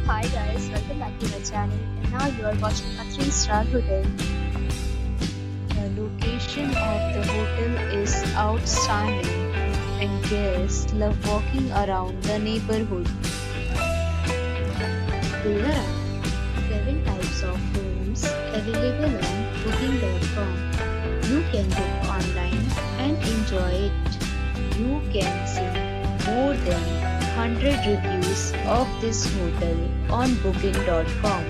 Hi guys, welcome back to my channel. And now you are watching a 3-star hotel. The location of the hotel is outstanding and guests love walking around the neighborhood. There are 7 types of rooms available on booking.com. You can book online and enjoy it. You can see more than 100 reviews of this hotel on booking.com.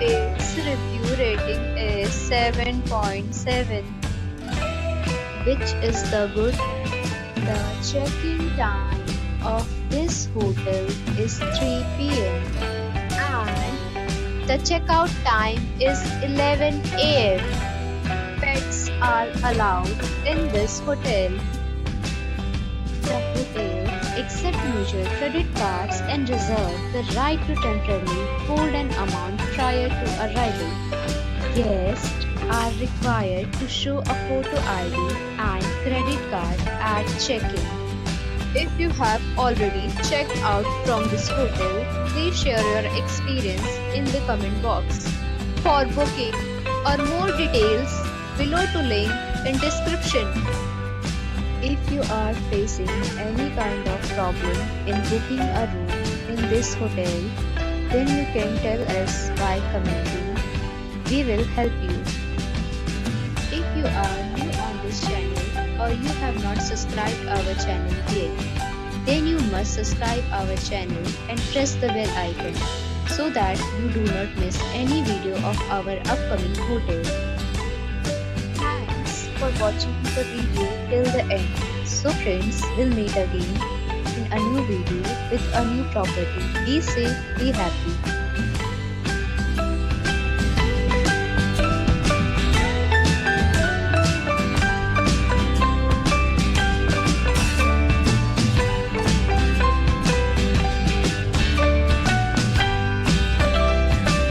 Its review rating is 7.7, which is the good. The check-in time of this hotel is 3 p.m. and the checkout time is 11 a.m. Pets are allowed in this hotel. The hotel accept major credit cards and reserve the right to temporarily hold an amount prior to arrival. Guests are required to show a photo ID and credit card at check-in. If you have already checked out from this hotel, please share your experience in the comment box. For booking or more details, below to link in description. If you are facing any kind of problem in booking a room in this hotel, then you can tell us by commenting. We will help you. If you are new on this channel or you have not subscribed our channel yet, then you must subscribe our channel and press the bell icon so that you do not miss any video of our upcoming hotel. For watching the video till the end. So friends, we'll meet again in a new video with a new property. Be safe, be happy.